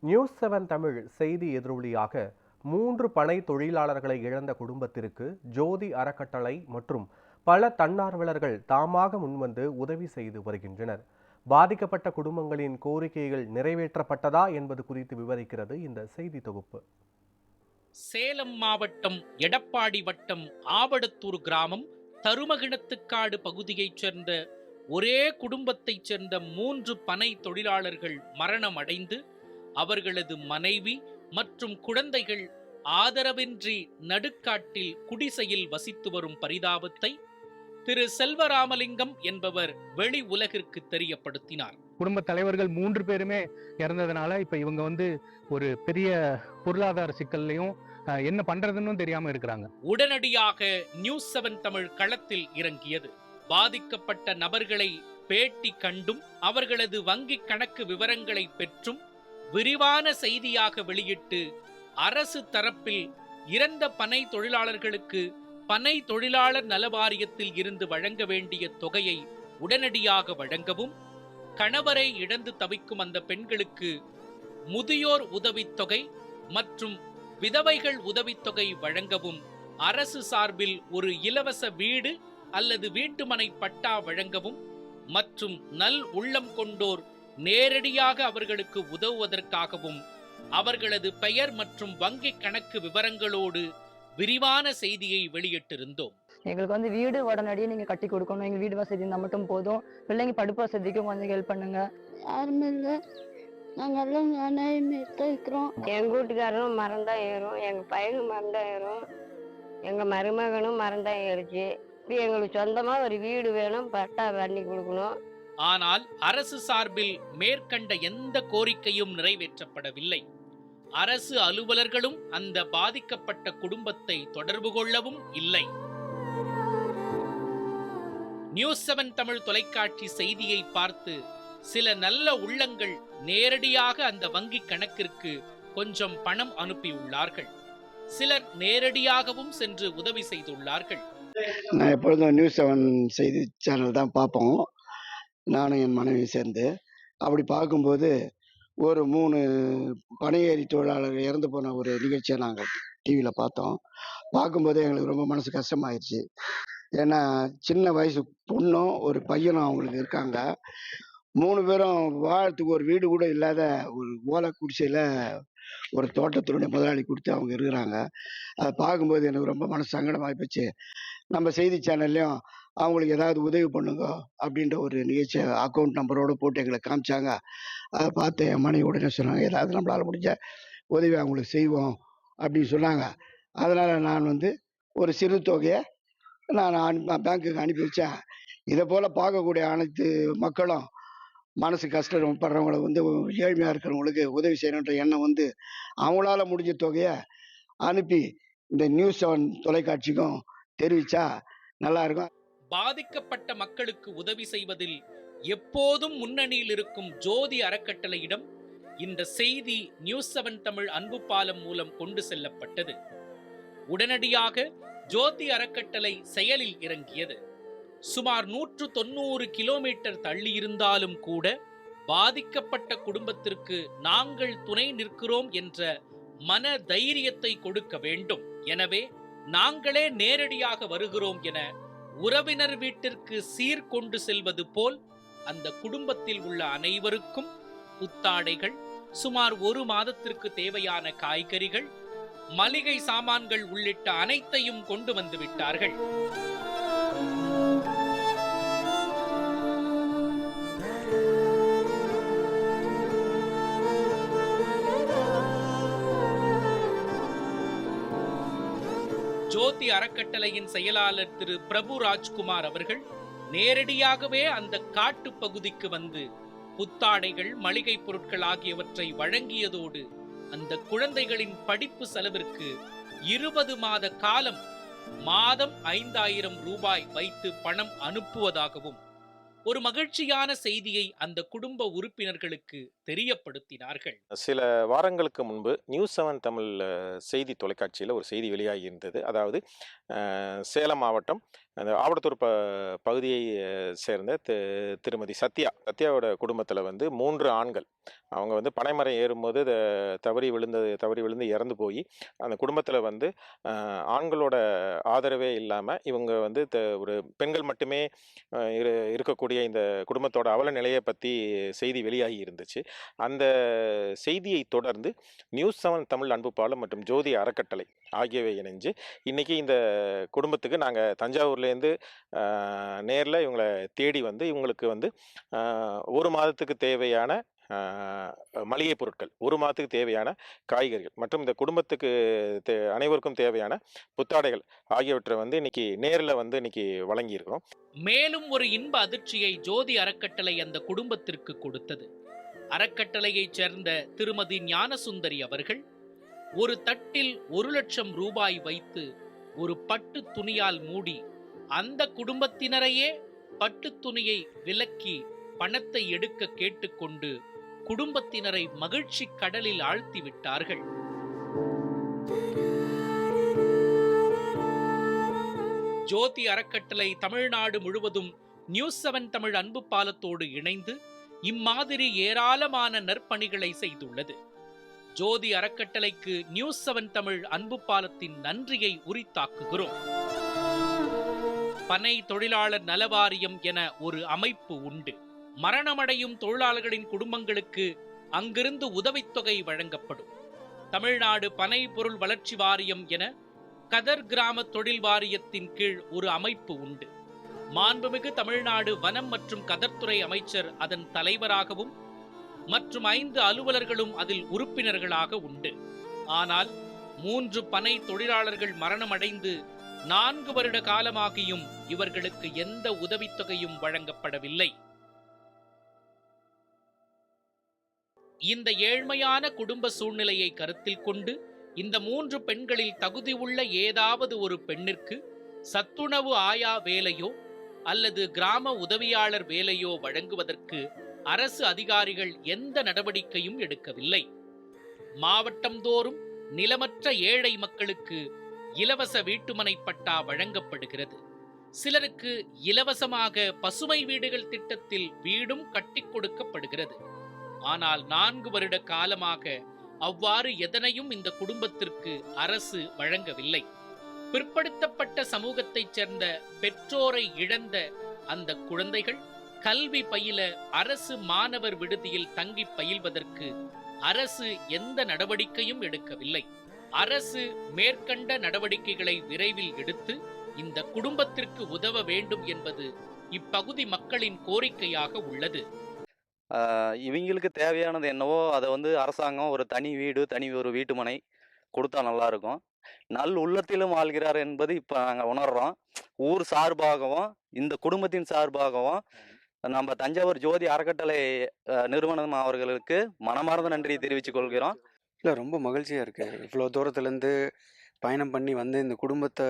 News 7 Tamil செய்தி எதிரொலியாக 3 பனை தொழிலாளர்களை இழந்த குடும்பத்திற்கு ஜோதி அறக்கட்டளை மற்றும் பல தன்னார்வலர்கள் தாமாக முன்வந்து உதவி செய்து வருகின்றனர். பாதிக்கப்பட்ட குடும்பங்களின் கோரிக்கைகள் நிறைவேற்றப்பட்டதா என்பது குறித்து விவரிக்கிறது இந்த செய்தி தொகுப்பு. சேலம் மாவட்டம் எடப்பாடி வட்டம் ஆவடத்தூர் கிராமம் தருமகிணத்துக்காடு பகுதியைச் சேர்ந்த ஒரே குடும்பத்தைச் சேர்ந்த 3 பனை தொழிலாளர்கள் மரணம் அடைந்து அவர்களது மனைவி மற்றும் குழந்தைகள் ஆதரவின்றி நடுக்காட்டில் குடிசையில் வசித்து வரும் பரிதாபத்தை திரு செல்வராமலிங்கம் என்பவர் வெளி உலகிற்கு தெரியப்படுத்தினார். குடும்ப தலைவர்கள் 3 பேருமே இறந்ததுனால இப்ப இவங்க ஒரு பெரிய பொருளாதார சிக்கல்லையும் என்ன பண்றதுன்னு தெரியாம இருக்கிறாங்க. உடனடியாக நியூஸ் 7 தமிழ் களத்தில் இறங்கியது. பாதிக்கப்பட்ட நபர்களை பேட்டி கண்டும் அவர்களது வங்கி கணக்கு விவரங்களை பெற்றும் விரிவான செய்தியாக வெளியிட்டு அரசு தரப்பில் இறந்த பனை தொழிலாளர்களுக்கு பனை தொழிலாளர் நல வாரியத்தில் இருந்து வழங்க வேண்டிய தொகையை உடனடியாக வழங்கவும், கணவரை இழந்து தவிக்கும் அந்த பெண்களுக்கு முதியோர் உதவித்தொகை மற்றும் விதவைகள் உதவித்தொகை வழங்கவும், அரசு சார்பில் ஒரு இலவச வீடு அல்லது வீட்டுமனை பட்டா வழங்கவும் மற்றும் நல் உள்ளம் கொண்டோர் நேரடியாக அவர்களுக்கு உதவுவதற்காகவும் அவர்களது பெயர் மற்றும் வங்கி கணக்கு விவரங்களோடு விரிவான செய்தியை வெளியிட்டிருந்தோம். எங்களுக்கு வீடு உடனடியே நீங்க கட்டி கொடுக்கணும். எங்க வீடு வசதி இருந்தால் மட்டும் போதும். பிள்ளைங்க படிப்பு வசதிக்கும் கொஞ்சம் ஹெல்ப் பண்ணுங்க. யாருமே இல்லை, நாங்கள் எல்லாம் அநியாயமாக இருக்கிறோம். எங்கள் வீட்டுக்காரரும் மறந்தா ஏறும், எங்கள் பையனும் மறந்தா ஏறும், எங்கள் மருமகனும் மறந்தா ஏறிச்சு. இப்போ எங்களுக்கு சொந்தமாக ஒரு வீடு வேணும், பட்டா பண்ணி கொடுக்கணும். ஆனால் அரசு சார்பில் மேற்கண்ட எந்த கோரிக்கையும் நிறைவேற்றப்படவில்லை. அரசு அலுவலர்களும் அந்த பாதிக்கப்பட்ட குடும்பத்தை தொடர்பு கொள்ளவும் இல்லை. நியூஸ் 7 தமிழ் தொலைக்காட்சி செய்தியை பார்த்து சில நல்ல உள்ளங்கள் நேரடியாக அந்த வங்கி கணக்கிற்கு கொஞ்சம் பணம் அனுப்பியுள்ளார்கள். சிலர் நேரடியாகவும் சென்று உதவி செய்துள்ளார்கள். நான் எப்பொழுதும் நியூஸ் 7 செய்தி சேனல் தான் பார்ப்போம், நானும் என் மனைவி சேர்ந்து. அப்படி பார்க்கும்போது ஒரு 3 பனையேறி தொழிலாளர்கள் இறந்து போன ஒரு நிகழ்ச்சியை நாங்கள் டிவியில் பார்த்தோம். பார்க்கும்போது எங்களுக்கு ரொம்ப மனசு கஷ்டமாயிடுச்சு. ஏன்னா சின்ன வயசு பொண்ணும் ஒரு பையனும் அவங்களுக்கு இருக்காங்க. 3 பேரும் வாழறதுக்கு ஒரு வீடு கூட இல்லாத ஒரு ஓலை குடிசையில் ஒரு தோட்டத்தினுடைய முதலாளி கொடுத்து அவங்க இருக்கிறாங்க. அதை பார்க்கும்போது எனக்கு ரொம்ப மனசு சங்கடமாகி போச்சு. நம்ம செய்தி சேனல்லையும் அவங்களுக்கு ஏதாவது உதவி பண்ணுங்க அப்படின்ற ஒரு நிகழ்ச்சியை அக்கௌண்ட் நம்பரோடு போட்டு எங்களுக்கு காமிச்சாங்க. அதை பார்த்து என் மனைவி உடனே சொன்னாங்க, ஏதாவது நம்மளால் முடிஞ்ச உதவி அவங்களுக்கு செய்வோம் அப்படின்னு சொன்னாங்க. அதனால் நான் ஒரு சிறு தொகையை நான் பேங்க்குக்கு அனுப்பி வச்சேன். இதை போல் பார்க்கக்கூடிய அனைத்து மக்களும் மனசு கஷ்டப்படுறவங்களை ஏழ்மையாக இருக்கிறவங்களுக்கு உதவி செய்யணுன்ற எண்ணம் அவங்களால முடிஞ்ச தொகையை அனுப்பி இந்த நியூஸ் 7 தொலைக்காட்சிக்கும் தெரிவித்தா நல்லாயிருக்கும். பாதிக்கப்பட்ட மக்களுக்கு உதவி செய்வதில் எப்போதும் முன்னணியில் இருக்கும் ஜோதி அறக்கட்டளையிடம் இந்த செய்தி நியூஸ் 7 தமிழ் அன்பு பாலம் மூலம் கொண்டு செல்லப்பட்டது. உடனடியாக ஜோதி அறக்கட்டளை செயலில் இறங்கியது. சுமார் 190 கிலோமீட்டர் தள்ளியிருந்தாலும் கூட பாதிக்கப்பட்ட குடும்பத்திற்கு நாங்கள் துணை நிற்கிறோம் என்ற மன தைரியத்தை கொடுக்க வேண்டும். எனவே நாங்களே நேரடியாக வருகிறோம் என உறவினர் வீட்டிற்கு சீர்கொண்டு செல்வது போல் அந்த குடும்பத்தில் உள்ள அனைவருக்கும் புத்தாடைகள், சுமார் 1 மாதத்திற்கு தேவையான காய்கறிகள், மளிகை சாமான்கள் உள்ளிட்ட அனைத்தையும் கொண்டு வந்து விட்டார்கள். ஜோதி அறக்கட்டளையின் செயலாளர் திரு பிரபு ராஜ்குமார் அவர்கள் நேரடியாகவே அந்த காட்டு பகுதிக்கு வந்து புத்தாடைகள், மளிகை பொருட்கள் ஆகியவற்றை வழங்கியதோடு அந்த குழந்தைகளின் படிப்பு செலவிற்கு 20 மாத காலம் மாதம் 5000 ரூபாய் வைத்து பணம் அனுப்புவதாகவும் ஒரு மகிழ்ச்சியான செய்தியை அந்த குடும்ப உறுப்பினர்களுக்கு தெரியப்படுத்தினார்கள். சில வாரங்களுக்கு முன்பு நியூஸ் 7 தமிழ் செய்தி தொலைக்காட்சியில் ஒரு செய்தி வெளியாகி இருந்தது. அதாவது சேலம் மாவட்டம் அந்த ஆவடத்தூர் பகுதியை சேர்ந்த திருமதி சத்யாவோட குடும்பத்தில் வந்து 3 ஆண்கள். அவங்க வந்து பனைமரம் ஏறும்போது தவறி விழுந்து இறந்து போய் அந்த குடும்பத்தில் வந்து ஆண்களோட ஆதரவே இல்லாமல் இவங்க வந்து ஒரு பெண்கள் மட்டுமே இருக்கக்கூடிய இந்த குடும்பத்தோட அவல நிலையை பற்றி செய்தி வெளியாகி இருந்துச்சு. அந்த செய்தியை தொடர்ந்து நியூஸ்7 தமிழ் அன்பு பாலம் மற்றும் ஜோதி அறக்கட்டளை ஆகியவை இணைஞ்சு இன்னைக்கு இந்த குடும்பத்துக்கு நாங்கள் தஞ்சாவூர்லேருந்து நேரில் இவங்களை தேடி வந்து இவங்களுக்கு வந்து 1 மாதத்துக்கு தேவையான மளிகை பொருட்கள், 1 மாதத்துக்கு தேவையான காய்கறிகள் மற்றும் இந்த குடும்பத்துக்கு அனைவருக்கும் தேவையான புத்தாடைகள் ஆகியவற்றை வந்து இன்னைக்கு நேரில் வந்து இன்னைக்கு வழங்கியிருக்கிறோம். மேலும் ஒரு இன்ப அதிர்ச்சியை ஜோதி அறக்கட்டளை அந்த குடும்பத்திற்கு கொடுத்தது. அறக்கட்டளையைச் சேர்ந்த திருமதி ஞானசுந்தரி அவர்கள் ஒரு தட்டில் 1 லட்சம் ரூபாய் வைத்து ஒரு பட்டு துணியால் மூடி அந்த குடும்பத்தினரையே பட்டு துணியை விலக்கி பணத்தை எடுக்க கேட்டுக்கொண்டு குடும்பத்தினரை மகிழ்ச்சி கடலில் ஆழ்த்தி விட்டார்கள். ஜோதி அறக்கட்டளை தமிழ்நாடு முழுவதும் நியூஸ்7 தமிழ் அன்பு பாலத்தோடு இணைந்து இம்மாதிரி ஏராளமான நற்பணிகளை செய்துள்ளது. ஜோதி அறக்கட்டளைக்கு நியூஸ்7 தமிழ் அன்பு பாலத்தின் நன்றியை உரித்தாக்குகிறோம். பனை தொழிலாளர் நலவாரியம் என ஒரு அமைப்பு உண்டு. மரணமடையும் தொழிலாளர்களின் குடும்பங்களுக்கு அங்கிருந்து உதவித்தொகை வழங்கப்படும். தமிழ்நாடு பனை பொருள் வளர்ச்சி வாரியம் என கதர் கிராம தொழில் வாரியத்தின் கீழ் ஒரு அமைப்பு உண்டு. மாண்புமிகு தமிழ்நாடு வனம் மற்றும் கதர்துறை அமைச்சர் அதன் தலைவராகவும் மற்றும் 5 அலுவலர்களும் அதில் உறுப்பினர்களாக உண்டு. ஆனால் 3 பனை தொழிலாளர்கள் மரணமடைந்து 4 வருட காலமாகியும் இவர்களுக்கு எந்த உதவித்தொகையும் வழங்கப்படவில்லை. இந்த ஏழ்மையான குடும்ப சூழ்நிலையை கருத்தில் கொண்டு இந்த 3 பெண்களில் தகுதி உள்ள ஏதாவது ஒரு பெண்ணிற்கு சத்துணவு ஆயா வேலையோ அல்லது கிராம உதவியாளர் வேலையோ வழங்குவதற்கு அரசு அதிகாரிகள் எந்த நடவடிக்கையும் எடுக்கவில்லை. மாவட்டம்தோறும் நிலமற்ற ஏழை மக்களுக்கு இலவச வீட்டுமனை பட்டா வழங்கப்படுகிறது. சிலருக்கு இலவசமாக பசுமை வீடுகள் திட்டத்தில் வீடும் கட்டிக் கொடுக்கப்படுகிறது. ஆனால் 4 வருட காலமாக அவ்வாறு எதனையும் இந்த குடும்பத்திற்கு அரசு வழங்கவில்லை. பிற்படுத்தப்பட்ட சமூகத்தைச் சேர்ந்த பெற்றோரை இழந்த அந்த குழந்தைகள் கல்வி பயில அரசு மாணவர் விடுதியில் தங்கி பயில்வதற்கு அரசு எந்த நடவடிக்கையும் எடுக்கவில்லை. அரசு மேற்கண்ட நடவடிக்கைகளை விரைவில் எடுத்து இந்த குடும்பத்திற்கு உதவ வேண்டும் என்பது இப்பகுதி மக்களின் கோரிக்கையாக உள்ளது. இவங்களுக்கு தேவையானது என்னவோ அதை வந்து அரசாங்கம் ஒரு தனி வீடு, தனி ஒரு வீட்டுமனை கொடுத்தா நல்லா இருக்கும். நல் உள்ளத்திலும் ஆள்கிறார் என்பது இப்போ நாங்கள் உணர்றோம். ஊர் சார்பாகவும் இந்த குடும்பத்தின் சார்பாகவும் நம்ம தஞ்சாவூர் ஜோதி அறக்கட்டளை நிறுவனம் அவர்களுக்கு மனமார்ந்த நன்றியை தெரிவித்துக் கொள்கிறோம். இல்லை, ரொம்ப மகிழ்ச்சியாக இருக்குது. இவ்வளோ தூரத்துலேருந்து பயணம் பண்ணி வந்து இந்த குடும்பத்தை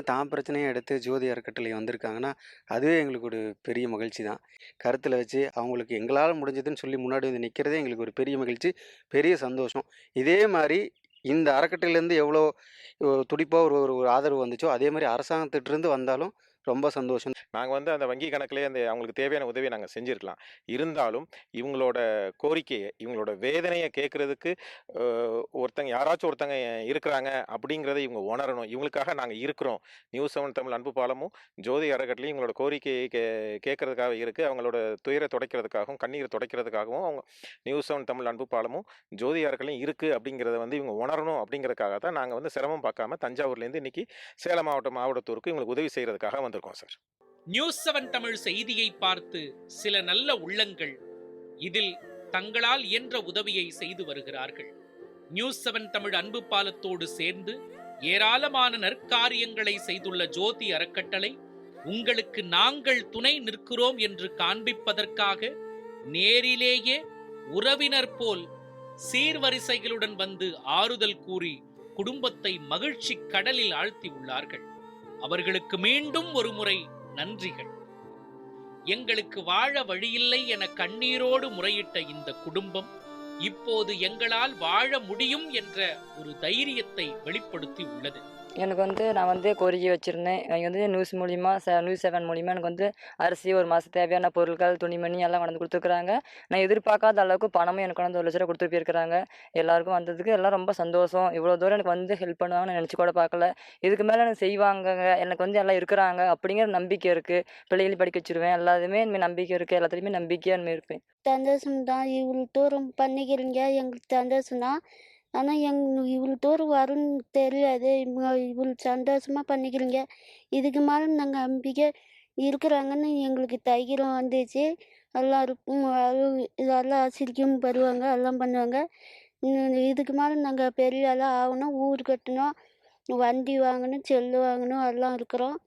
தான் பிரச்சனையை எடுத்து ஜோதி அறக்கட்டளை வந்திருக்காங்கன்னா அதுவே எங்களுக்கு ஒரு பெரிய மகிழ்ச்சி தான். கருத்தில் வச்சு அவங்களுக்கு எங்களால் முடிஞ்சதுன்னு சொல்லி முன்னாடி வந்து நிற்கிறதே எங்களுக்கு ஒரு பெரிய மகிழ்ச்சி, பெரிய சந்தோஷம். இதே மாதிரி இந்த அறக்கட்டளையிலேருந்து எவ்வளோ துடிப்பாக ஒரு ஆதரவு வந்துச்சோ அதே மாதிரி அரசாங்கத்திட்டிருந்து வந்தாலும் ரொம்ப சந்தோஷம். நாங்கள் வந்து அந்த வங்கி கணக்கிலே அந்த அவங்களுக்கு தேவையான உதவியை நாங்கள் செஞ்சுருக்கலாம். இருந்தாலும் இவங்களோட கோரிக்கையை, இவங்களோட வேதனையை கேட்குறதுக்கு யாராச்சும் ஒருத்தங்க இருக்கிறாங்க அப்படிங்கிறத இவங்க உணரணும். இவங்களுக்காக நாங்கள் இருக்கிறோம். நியூஸ்7 தமிழ் அன்பு பாலமும் ஜோதி அறக்கட்டளையும் இவங்களோட கோரிக்கையை கேட்கறதுக்காக இருக்குது. அவங்களோட துயரை துடைக்கிறதுக்காகவும் கண்ணீரை துடைக்கிறதுக்காகவும் அவங்க நியூஸ்7 தமிழ் அன்பு பாலமும் ஜோதி அறக்கட்டளையும் இருக்குது அப்படிங்கிறத வந்து இவங்க உணரணும். அப்படிங்கிறதுக்காக தான் நாங்கள் வந்து சிரமம் பார்க்காம தஞ்சாவூர்லேருந்து இன்னைக்கு சேலம் மாவட்டம் ஆவடத்தூருக்கு இவங்களுக்கு உதவி செய்கிறதுக்காக வந்திருக்கோம் சார். நியூஸ்7 தமிழ் செய்தியை பார்த்து சில நல்ல உள்ளங்கள் இதில் தங்களால் இயன்ற உதவியை செய்து வருகிறார்கள். நியூஸ்7 தமிழ் அன்பு பாலத்தோடு சேர்ந்து ஏராளமான நற்காரியங்களை செய்துள்ள ஜோதி அறக்கட்டளை உங்களுக்கு நாங்கள் துணை நிற்கிறோம் என்று காண்பிப்பதற்காக நேரிலேயே உறவினர் போல் சீர்வரிசைகளுடன் வந்து ஆறுதல் கூறி குடும்பத்தை மகிழ்ச்சி கடலில் ஆழ்த்தி உள்ளார்கள். அவர்களுக்கு மீண்டும் ஒரு முறை நன்றிகள். எங்களுக்கு வாழ வழியில்லை என கண்ணீரோடு முறையிட்ட இந்த குடும்பம் இப்போது எங்களால் வாழ முடியும் என்ற ஒரு தைரியத்தை வெளிப்படுத்தி உள்ளது. எனக்கு நான் கோரிக்கை வச்சுருந்தேன். இங்கே நியூஸ் மூலிமா நியூஸ் 7 மூலிமா எனக்கு அரிசி, ஒரு மாதம் தேவையான பொருட்கள், துணிமணி எல்லாம் கொண்டு கொடுத்துருக்குறாங்க. நான் எதிர்பார்க்காத அளவுக்கு பணமும் எனக்கு 1,00,000 கொடுத்துட்டு போயிருக்கிறாங்க. எல்லாருக்கும் வந்ததுக்கு எல்லாம் ரொம்ப சந்தோஷம். இவ்வளோ தூரம் எனக்கு ஹெல்ப் பண்ணுவாங்கன்னு நான் நினச்சி கூட பார்க்கல. இதுக்கு மேலே எனக்கு செய்வாங்க, எனக்கு எல்லாம் இருக்கிறாங்க அப்படிங்கிற நம்பிக்கை இருக்குது. பிள்ளைகளையும் படிக்க வச்சுருவேன். எல்லாத்துமே இனிமேல் நம்பிக்கை இருக்குது. எல்லாத்துலேயுமே நம்பிக்கையாக இனிமேல் இருப்பேன். சந்தோஷம் தான். இவ்வளோ தூரம் பண்ணிக்கிறீங்க, எங்களுக்கு சந்தோஷம் தான். ஆனால் இவ்வளோ தூரம் வரும்னு தெரியாது. இவ்வளோ சந்தோஷமாக பண்ணிக்கிறீங்க. இதுக்கு மேலே நாங்கள் நம்பிக்கை இருக்கிறாங்கன்னு எங்களுக்கு தைரியம் வந்துச்சு. எல்லாருக்கும் இதெல்லாம் சிரிக்கும் வருவாங்க, எல்லாம் பண்ணுவாங்க. இதுக்கு மேலே நாங்கள் பெரிய ஆளாக ஆகணும், ஊர் கட்டணும், வண்டி வாங்கணும், செல்லு வாங்கணும், எல்லாம் இருக்கிறோம்.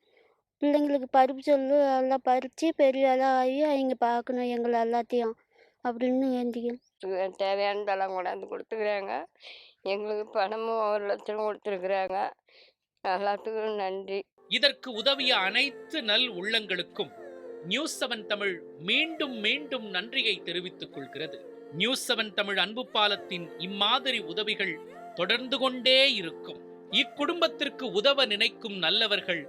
பிள்ளைங்களுக்கு பருப்பு செல்லு எல்லாம் பறித்து பெரிய ஆளாக ஆகி அவங்க பார்க்கணும் எங்களை எல்லாத்தையும் அப்படின்னு வேண்டிக்கிறேன். தேவையானதெல்லாம் கொண்டாந்து கொடுத்துக்கிறாங்க. எங்களுக்கு பணமும் 1,00,000 கொடுத்துருக்குறாங்க. எல்லாத்துக்கும் நன்றி. இதற்கு உதவிய அனைத்து நல் உள்ளங்களுக்கும் நியூஸ் 7 தமிழ் மீண்டும் மீண்டும் நன்றியை தெரிவித்துக் கொள்கிறது. நியூஸ் 7 தமிழ் அன்பு பாலத்தின் இம்மாதிரி உதவிகள் தொடர்ந்து கொண்டே இருக்கும். இக்குடும்பத்திற்கு உதவ நினைக்கும் நல்லவர்கள்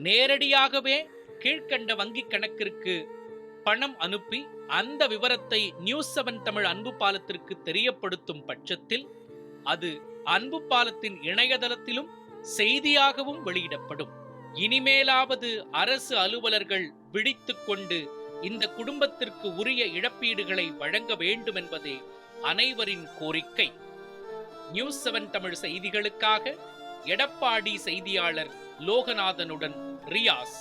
நேரடியாகவே கீழ்க்கண்ட வங்கிக் கணக்கிற்கு பணம் அனுப்பி அந்த விவரத்தை நியூஸ் 7 தமிழ் அன்பு பாலத்திற்கு தெரியப்படுத்தும் பட்சத்தில் அது அன்பு பாலத்தின் இணையதளத்திலும் செய்தியாகவும் வெளியிடப்படும். இனிமேலாவது அரசு அலுவலர்கள் விழித்துக் கொண்டு இந்த குடும்பத்திற்கு உரிய இழப்பீடுகளை வழங்க வேண்டும் என்பதே அனைவரின் கோரிக்கை. நியூஸ் 7 தமிழ் செய்திகளுக்காக எடப்பாடி செய்தியாளர் லோகநாதனுடன் ரியாஸ்.